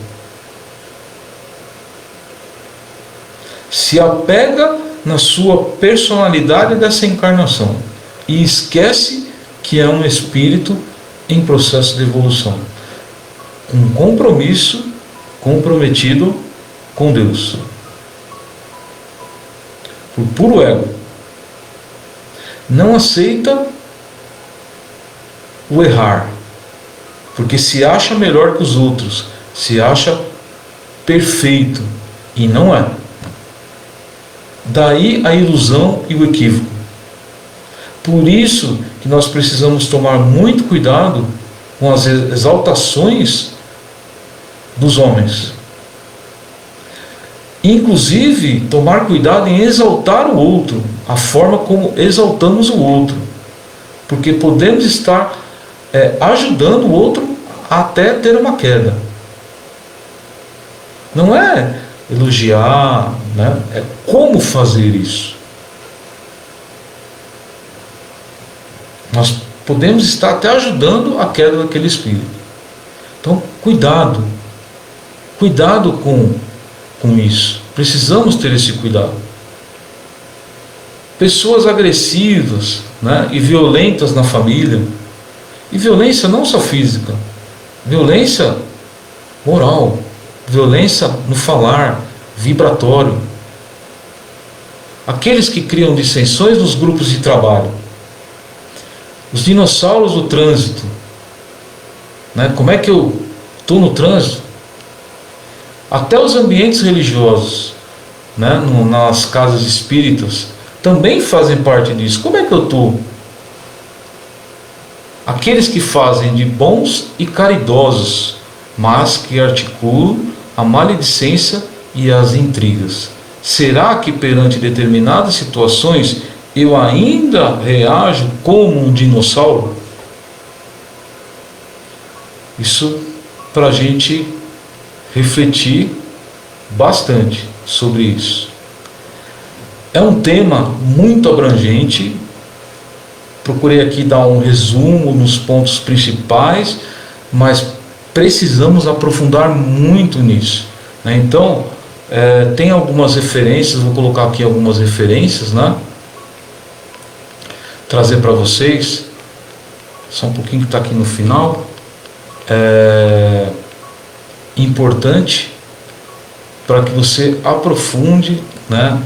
Se apega na sua personalidade dessa encarnação e esquece que é um espírito em processo de evolução, um compromisso comprometido com Deus. por puro ego. Não aceita o errar, porque se acha melhor que os outros, se acha perfeito, e não é. Daí a ilusão e o equívoco. Por isso que nós precisamos tomar muito cuidado com as exaltações dos homens. Inclusive, tomar cuidado em exaltar o outro, a forma como exaltamos o outro. Porque podemos estar ajudando o outro até ter uma queda. Não é elogiar, né? É como fazer isso. Nós podemos estar até ajudando a queda daquele espírito. Então, cuidado. Cuidado com isso. Precisamos ter esse cuidado. Pessoas agressivas, né, e violentas na família. E violência não só física. Violência moral. Violência no falar, vibratório. Aqueles que criam dissensões nos grupos de trabalho. Os dinossauros do trânsito. Né? Como é que eu estou no trânsito? Até os ambientes religiosos, né? Nas casas espíritas, também fazem parte disso. Como é que eu estou? Aqueles que fazem de bons e caridosos, mas que articulam a maledicência e as intrigas. Será que perante determinadas situações eu ainda reajo como um dinossauro? Isso para a gente refletir bastante sobre isso. É um tema muito abrangente. Procurei aqui dar um resumo nos pontos principais, mas precisamos aprofundar muito nisso, né? Então, tem algumas referências, vou colocar aqui algumas referências, né? Trazer para vocês, só um pouquinho que está aqui no final. Importante para que você aprofunde, né?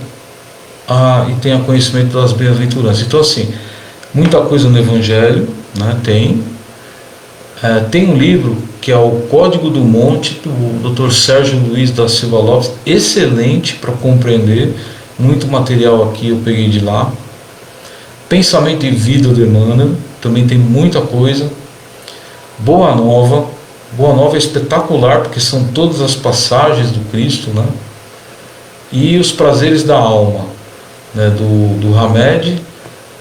E tenha conhecimento das bem-aventuranças. Então, assim, muita coisa no Evangelho, né? Tem um livro que é o Código do Monte, do Dr. Sérgio Luiz da Silva Lopes, excelente para compreender, muito material aqui eu peguei de lá. Pensamento e Vida do Emmanuel, também tem muita coisa. Boa Nova é espetacular, porque são todas as passagens do Cristo, né? E Os Prazeres da Alma, né? do Hamed,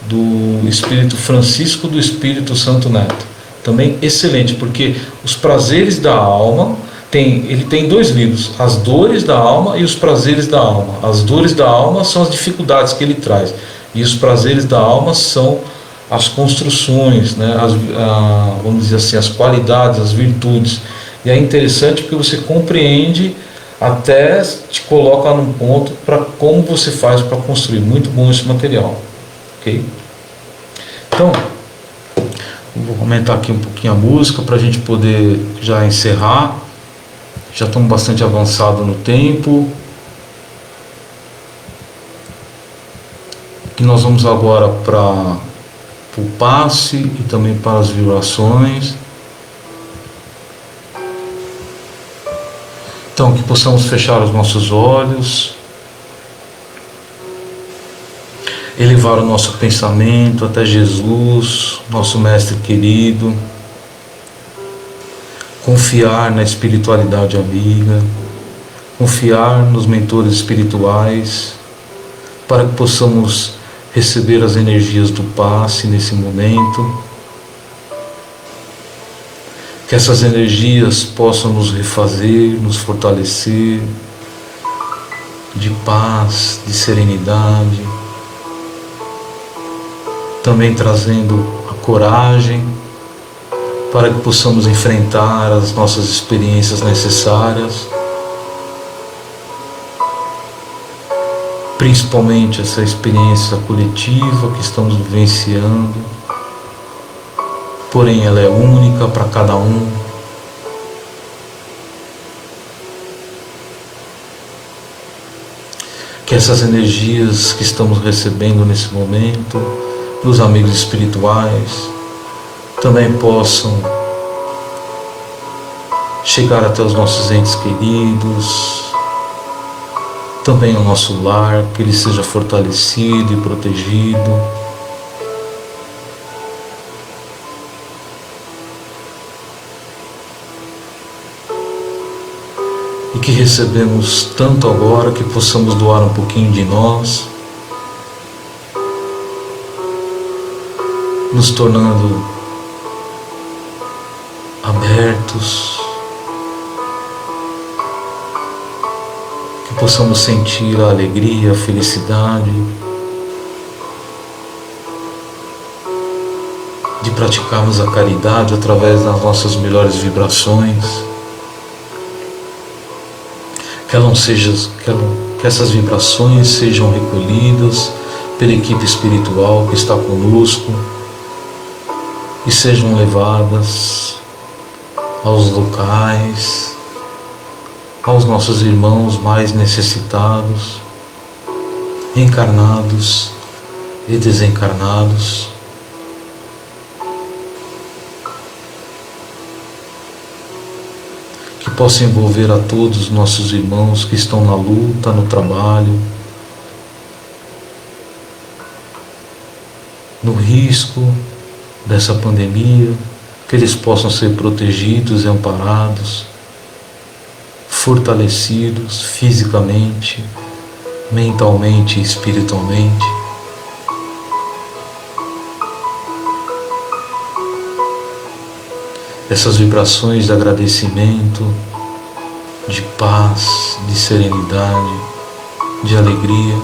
do Espírito Francisco, do Espírito Santo Neto. Também excelente, porque Os Prazeres da Alma, ele tem 2 livros, As Dores da Alma e Os Prazeres da Alma. As dores da alma são as dificuldades que ele traz, e os prazeres da alma são as construções, né? Vamos dizer assim, as qualidades, as virtudes. E é interessante porque você compreende, até te coloca num ponto para como você faz para construir. Muito bom esse material, ok? Então, vou aumentar aqui um pouquinho a música para a gente poder já encerrar. Já estamos bastante avançados no tempo. Que nós vamos agora para o passe e também para as vibrações. Então, que possamos fechar os nossos olhos, elevar o nosso pensamento até Jesus, nosso Mestre querido, confiar na espiritualidade amiga, confiar nos mentores espirituais, para que possamos receber as energias do passe nesse momento, que essas energias possam nos refazer, nos fortalecer de paz, de serenidade, também trazendo a coragem para que possamos enfrentar as nossas experiências necessárias, principalmente essa experiência coletiva que estamos vivenciando, porém ela é única para cada um. que essas energias que estamos recebendo nesse momento, dos amigos espirituais, também possam chegar até os nossos entes queridos, também ao nosso lar, que ele seja fortalecido e protegido. E que recebemos tanto agora que possamos doar um pouquinho de nós, nos tornando abertos, que possamos sentir a alegria, a felicidade de praticarmos a caridade através das nossas melhores vibrações. Que essas vibrações sejam recolhidas pela equipe espiritual que está conosco e sejam levadas aos locais, aos nossos irmãos mais necessitados, encarnados e desencarnados, que possa envolver a todos os nossos irmãos que estão na luta, no trabalho, no risco dessa pandemia, que eles possam ser protegidos e amparados, fortalecidos fisicamente, mentalmente e espiritualmente. Essas vibrações de agradecimento, de paz, de serenidade, de alegria,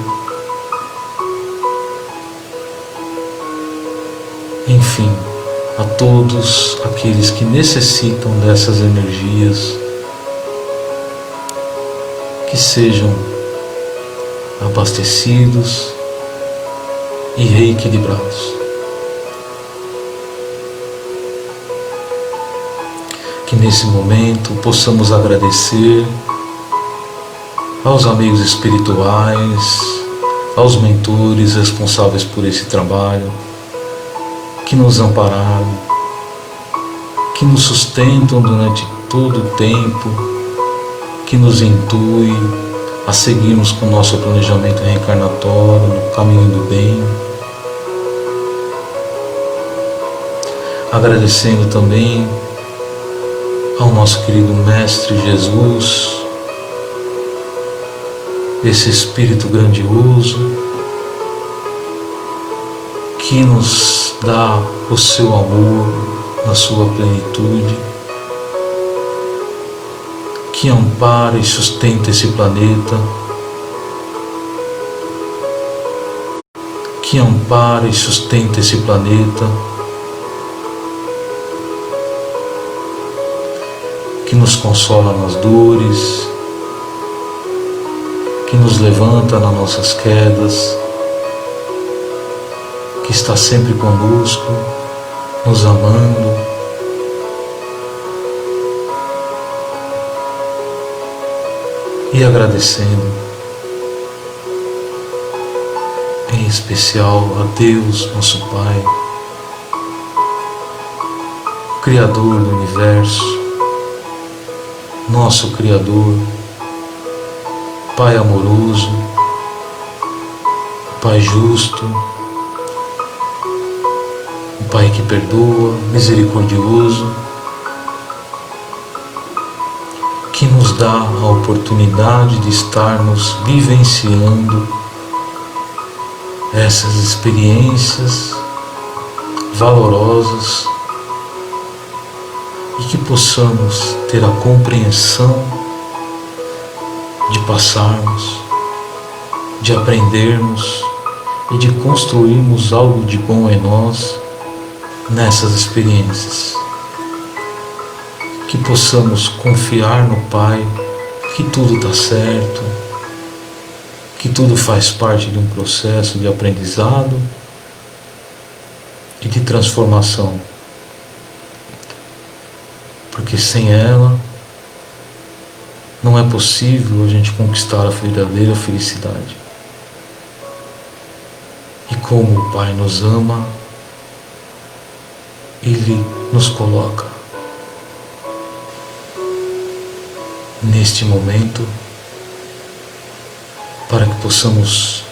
enfim, a todos aqueles que necessitam dessas energias, que sejam abastecidos e reequilibrados. Que nesse momento possamos agradecer aos amigos espirituais, aos mentores responsáveis por esse trabalho, que nos ampararam, que nos sustentam durante todo o tempo, que nos intuem a seguirmos com o nosso planejamento reencarnatório no caminho do bem. Agradecendo também ao nosso querido Mestre Jesus, esse Espírito grandioso que nos dá o seu amor na sua plenitude, que ampara e sustenta esse planeta, que ampara e sustenta esse planeta, que nos consola nas dores, que nos levanta nas nossas quedas, que está sempre conosco, nos amando, e agradecendo, em especial a Deus, nosso Pai, Criador do Universo, nosso Criador, Pai amoroso, Pai justo, o Pai que perdoa, misericordioso, que nos dá a oportunidade de estarmos vivenciando essas experiências valorosas e que possamos ter a compreensão de passarmos, de aprendermos e de construirmos algo de bom em nós nessas experiências. Que possamos confiar no Pai, que tudo está certo, que tudo faz parte de um processo de aprendizado e de transformação. Porque sem ela não é possível a gente conquistar a verdadeira felicidade. como o Pai nos ama, Ele nos coloca neste momento para que possamos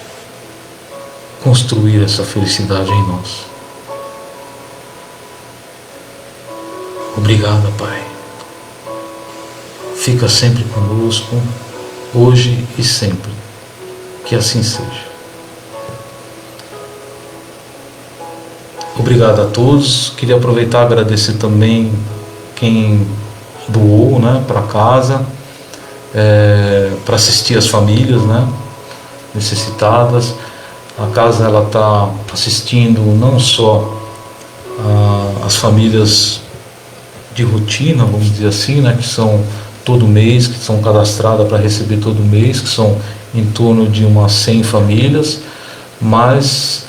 construir essa felicidade em nós. Obrigado, Pai. Fica sempre conosco, hoje e sempre. Que assim seja. Obrigado a todos. Queria aproveitar e agradecer também quem doou, né, para casa, para assistir as famílias, né, necessitadas. A casa ela está assistindo não só as famílias de rotina, vamos dizer assim, né, que são todo mês, que são cadastradas para receber todo mês, que são em torno de umas 100 famílias, mas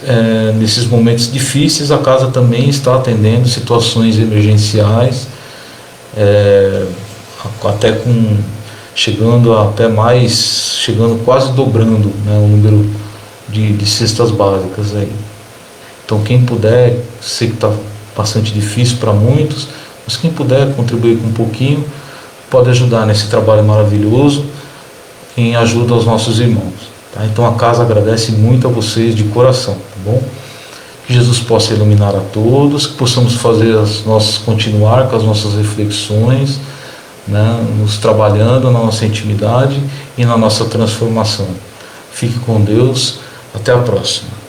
nesses momentos difíceis a casa também está atendendo situações emergenciais, até chegando quase dobrando, né, o número de cestas básicas aí. Então quem puder, sei que está bastante difícil para muitos, mas quem puder contribuir com um pouquinho, pode ajudar nesse trabalho maravilhoso em ajuda aos nossos irmãos. Tá? Então a casa agradece muito a vocês de coração, tá bom? Que Jesus possa iluminar a todos, que possamos continuar com as nossas reflexões, né, nos trabalhando na nossa intimidade e na nossa transformação. Fique com Deus, até a próxima.